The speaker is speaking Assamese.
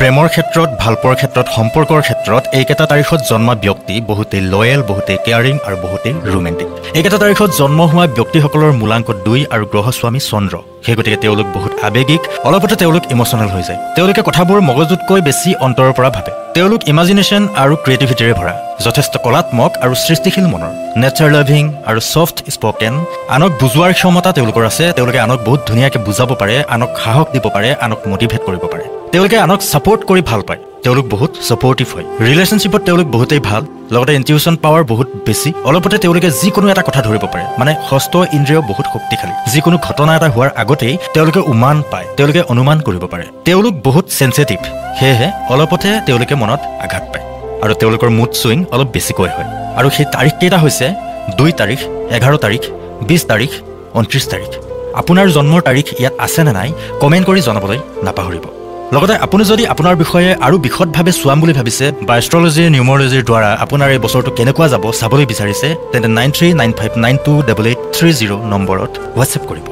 প্ৰেমৰ ক্ষেত্ৰত ভালপোৱাৰ ক্ষেত্ৰত সম্পৰ্কৰ ক্ষেত্ৰত এইকেইটা তাৰিখত জন্মা ব্যক্তি বহুতেই লয়েল বহুতেই কেয়াৰিং আৰু বহুতেই ৰোমেণ্টিক এইকেইটা তাৰিখত জন্ম হোৱা ব্যক্তিসকলৰ মূলাংক 2 আৰু গ্ৰহস্বামী চন্দ্ৰ সেই গতিকে তেওঁলোক বহুত আৱেগিক অলপতে তেওঁলোক ইমোচনেল হৈ যায় তেওঁলোকে কথাবোৰ মগজুতকৈ বেছি অন্তৰৰ পৰা ভাবে তেওঁলোক ইমাজিনেশ্যন আৰু ক্ৰিয়েটিভিটিৰে ভৰা যথেষ্ট কলাত্মক আৰু সৃষ্টিশীল মনৰ নেচাৰ লাভিং আৰু সফ্ট স্পকেন আনক বুজোৱাৰ ক্ষমতা তেওঁলোকৰ আছে তেওঁলোকে আনক বহুত ধুনীয়াকৈ বুজাব পাৰে আনক সাহস দিব পাৰে আনক মটিভেট কৰিব পাৰে তেওঁলোকে আনক সাপোৰ্ট কৰি ভাল পায় তেওঁলোক বহুত সাপোৰ্টিভ হয় ৰিলেশ্যনশ্বিপত তেওঁলোক বহুতেই ভাল লগতে ইনটিউশ্যন পাৱাৰ বহুত বেছি অলপতে তেওঁলোকে যিকোনো এটা কথা ধৰিব পাৰে মানে ষষ্ঠ ইন্দ্ৰিয় বহুত শক্তিশালী যিকোনো ঘটনা এটা হোৱাৰ আগতেই তেওঁলোকে উমান পায় তেওঁলোকে অনুমান কৰিব পাৰে তেওঁলোক বহুত সেনচিটিভ সেয়েহে অলপতে তেওঁলোকে মনত আঘাত পায় আৰু তেওঁলোকৰ মুড সুইং অলপ বেছিকৈ হয় আৰু সেই তাৰিখ কেইটা হৈছে 2 তাৰিখ 11 তাৰিখ 20 তাৰিখ 29 তাৰিখ আপোনাৰ জন্মৰ তাৰিখ ইয়াত আছে নে নাই কমেণ্ট কৰি জনাবলৈ নাপাহৰিব লগতে আপুনি যদি আপোনাৰ বিষয়ে আৰু বিশদভাৱে চোৱাম বুলি ভাবিছে বা এষ্ট্ৰলজি নিউমৰলজিৰ দ্বাৰা আপোনাৰ এই বছৰটো কেনেকুৱা যাব চাবলৈ বিচাৰিছে তেন্তে 9395928830 নম্বৰত হোৱাটছএপ কৰিব